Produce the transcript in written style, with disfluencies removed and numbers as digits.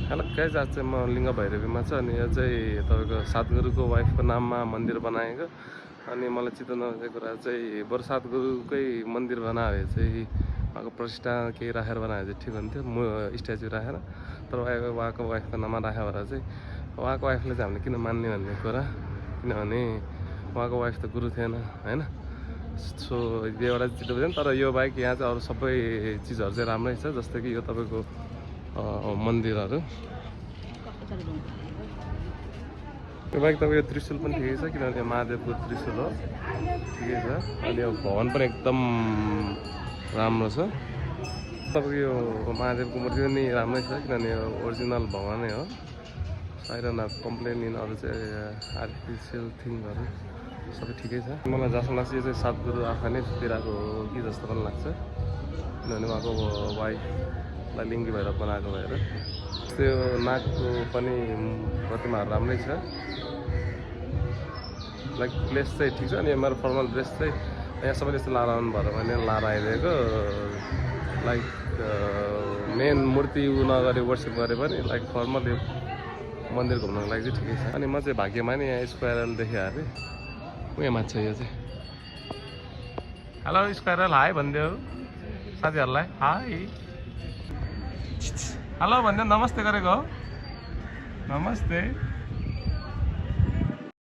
Hello guys, आज चाहिँ म लिङ्ग भैरवीमा छु अनि यो चाहिँ तपाईँको सातगुरुको वाइफको नाममा मन्दिर बनाएको। अनि मलाई चित्त नबुझेको कुरा चाहिँ बरु सातगुरुकै मन्दिर बनाए चाहिँ उहाँको प्रतिष्ठा केही राखेर बनाए चाहिँ ठिक हुन्थ्यो, स्ट्याचु राखेर। तर उहाँको वाइफको नाममा राख्यो भएर चाहिँ उहाँको वाइफले चाहिँ हामीले किन मान्ने भन्ने कुरा, किनभने उहाँको वाइफ त गुरु थिएन होइन। सो यो एउटा चित्त बुझेन। तर यो बाहेक यहाँ चाहिँ अरू सबै चिजहरू चाहिँ राम्रै छ, जस्तै कि यो तपाईँको मन्दिरहरू। त्यो बाहेक तपाईँको त्रिशूल पनि ठिकै छ, किनभने महादेवको त्रिशूल हो, ठिकै छ। अनि यो भवन पनि एकदम राम्रो छ। तपाईँको यो महादेवको मूर्ति पनि राम्रै छ, किनभने यो ओरिजिनल भवनै हो। I don't know complain in अरू चाहिँ आर्टिफिसियल थिङहरू सबै ठिकै छ। मलाई जस्तो लाग्छ यो चाहिँ सातगुरु आफै नै सुतिरहेको हो कि जस्तो पनि लाग्छ, किनभने उहाँको वाइफलाई लिङ्गी भएर बनाएको भएर। त्यो नागको पनि प्रतिमाहरू राम्रै छ, लाइक प्लेस चाहिँ ठिक छ। अनि मेरो फर्मल ड्रेस चाहिँ यहाँ सबैले यस्तो लाएर आउनु भएर मैले लाएर आइदिएको, लाइक मेन मूर्ति नगरी वर्सिप गरे पनि लाइक फर्मल यो मन्दिर घुम्नको लागि चाहिँ ठिकै छ। अनि म चाहिँ भाग्यमा नि यहाँ स्क्वायरल देखिहालेँ, उयो मान्छ यो चाहिँ। हेलो स्क्वायरल, हाई भनिदेऊ साथीहरूलाई, हाई हेलो भनिदेऊ, नमस्ते गरेको हो, नमस्ते।